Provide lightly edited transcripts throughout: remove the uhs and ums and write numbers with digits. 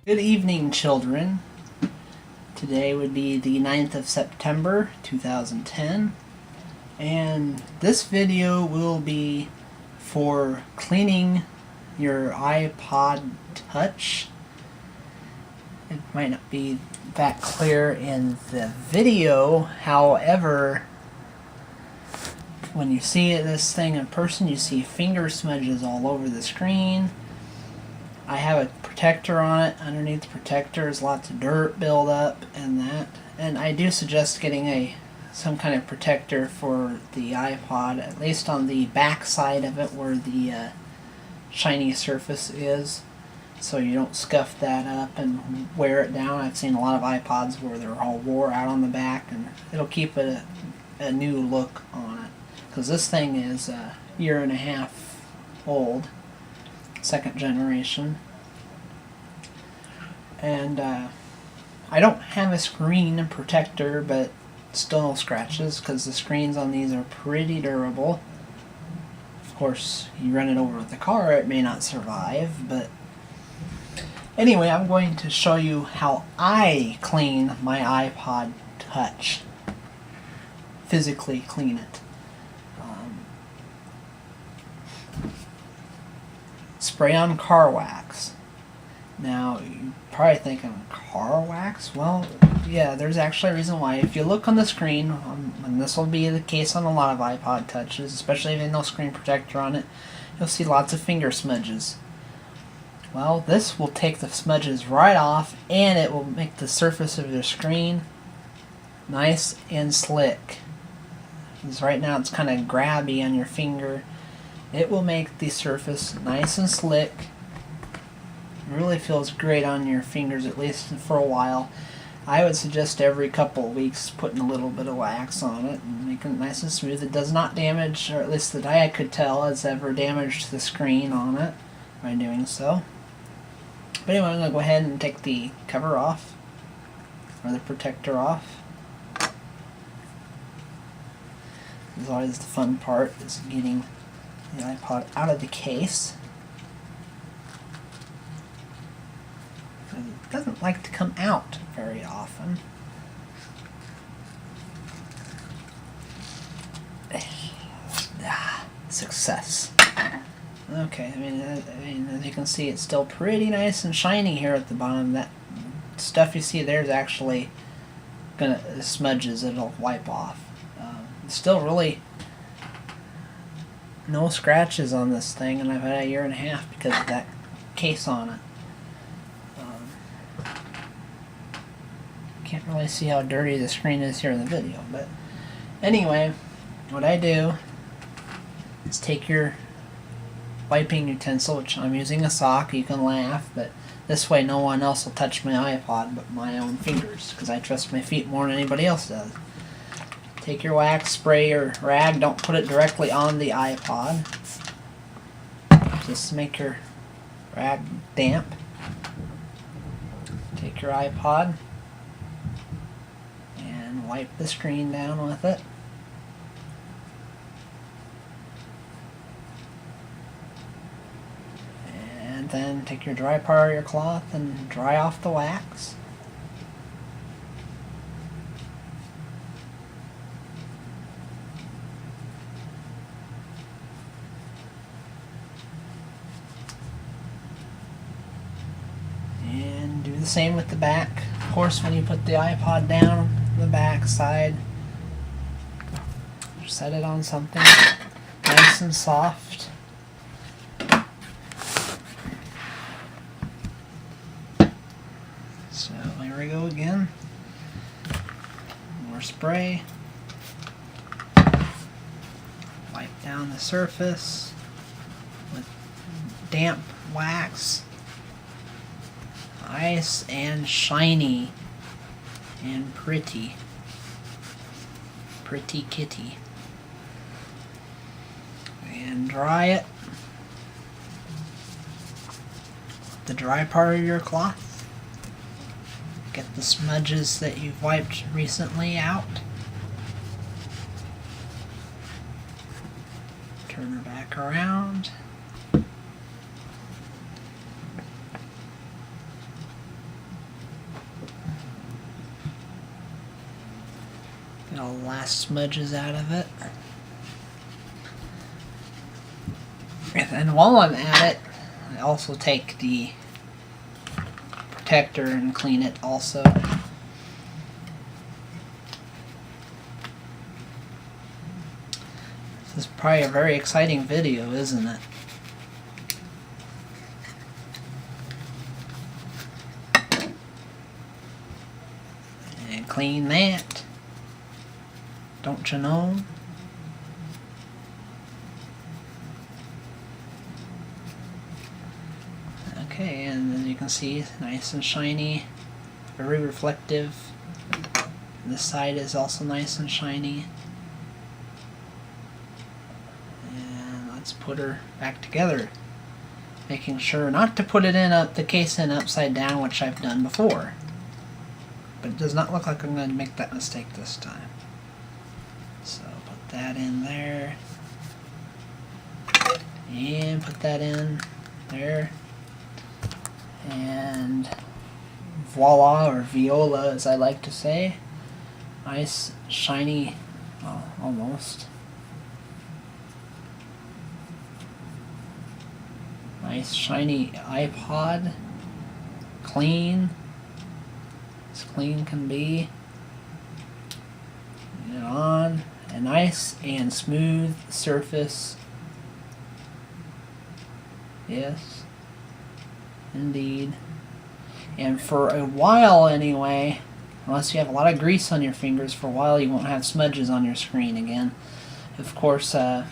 Good evening, children. Today would be the 9th of September 2010, and this video will be for cleaning your iPod Touch. It might not be that clear in the video, however, when you see this thing in person, you see finger smudges all over the screen. I have a protector on it. Underneath the protector is lots of dirt buildup and that. And I do suggest getting some kind of protector for the iPod, at least on the back side of it where the shiny surface is, so you don't scuff that up and wear it down. I've seen a lot of iPods where they're all wore out on the back, and it'll keep a new look on it. Because this thing is a year and a half old. Second generation, and I don't have a screen protector, but still no scratches because the screens on these are pretty durable. Of course, you run it over with the car, it may not survive, but anyway, I'm going to show you how I clean my iPod Touch. Physically clean it. Spray on car wax. Now, you're probably thinking, car wax? Well, yeah, there's actually a reason why. If you look on the screen, and this will be the case on a lot of iPod Touches, especially if there's no screen protector on it, you'll see lots of finger smudges. Well, this will take the smudges right off, and it will make the surface of your screen nice and slick. Because right now it's kind of grabby on your finger. It will make the surface nice and slick. It really feels great on your fingers, at least for a while. I would suggest every couple of weeks putting a little bit of wax on it and making it nice and smooth. It does not damage, or at least that I could tell, has ever damaged the screen on it by doing so. But anyway, I'm going to go ahead and take the cover off, or the protector off. This is always the fun part, is getting the iPod out of the case. It doesn't like to come out very often. Success. Okay, I mean, as you can see, it's still pretty nice and shiny here at the bottom. That stuff you see there is actually smudges it'll wipe off. It's still really no scratches on this thing, and I've had a year and a half because of that case on it. Can't really see how dirty the screen is here in the video, but anyway, what I do is take your wiping utensil, which I'm using a sock. You can laugh, but this way no one else will touch my iPod but my own fingers, because I trust my feet more than anybody else does. Take your wax, spray, or rag. Don't put it directly on the iPod. Just make your rag damp. Take your iPod and wipe the screen down with it. And then take your dry part of your cloth and dry off the wax. And do the same with the back. Of course, when you put the iPod down, the back side, set it on something nice and soft. So here we go again. More spray. Wipe down the surface with damp wax. Nice and shiny and pretty. Pretty kitty. And dry it. The dry part of your cloth. Get the smudges that you've wiped recently out. Turn her back around. Get all the last smudges out of it. And while I'm at it, I also take the protector and clean it also. This is probably a very exciting video, isn't it? And clean that. Don't you know? Okay, and as you can see, nice and shiny, very reflective. This side is also nice and shiny. And let's put her back together, making sure not to put it in the case in upside down, which I've done before. But it does not look like I'm going to make that mistake this time. So put that in there, and put that in there. And voila, or viola as I like to say. Nice, shiny, well, almost. Nice, shiny iPod. Clean. As clean can be. Get it on. A nice and smooth surface. Yes. Indeed. And for a while anyway, unless you have a lot of grease on your fingers, for a while you won't have smudges on your screen again. Of course, if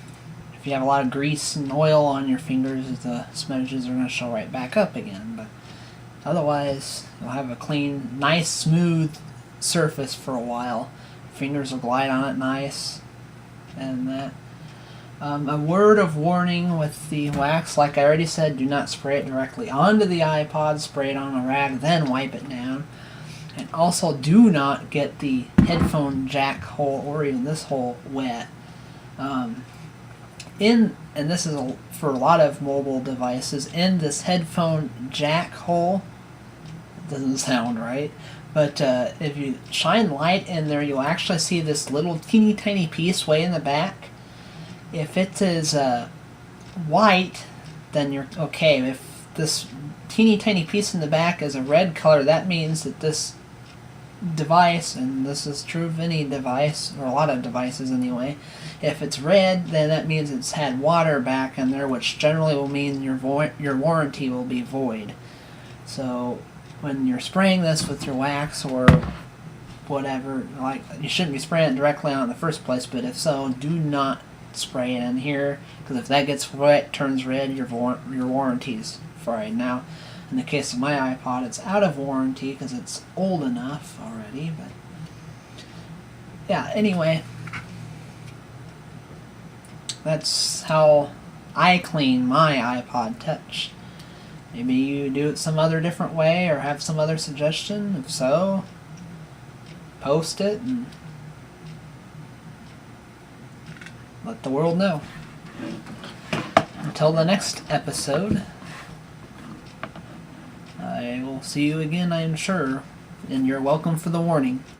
you have a lot of grease and oil on your fingers, the smudges are going to show right back up again. But otherwise, you'll have a clean, nice, smooth surface for a while. Fingers will glide on it nice. And that. A word of warning with the wax, like I already said, do not spray it directly onto the iPod. Spray it on a rag, then wipe it down. And also do not get the headphone jack hole or even this hole wet. And this is for a lot of mobile devices, in this headphone jack hole, it doesn't sound right, but if you shine light in there, you'll actually see this little teeny tiny piece way in the back. If it is white, then you're okay. If this teeny tiny piece in the back is a red color, that means that this device, and this is true of any device, or a lot of devices anyway, if it's red, then that means it's had water back in there, which generally will mean your warranty will be void. So when you're spraying this with your wax or whatever, like, you shouldn't be spraying it directly on in the first place, but if so, do not spray it in here, because if that gets wet, turns red, your warranty's fried. Now, in the case of my iPod, it's out of warranty because it's old enough already, but yeah, anyway, that's how I clean my iPod Touch. Maybe you do it some other different way or have some other suggestion. If so, post it and let the world know. Until the next episode, I will see you again, I am sure, and you're welcome for the warning.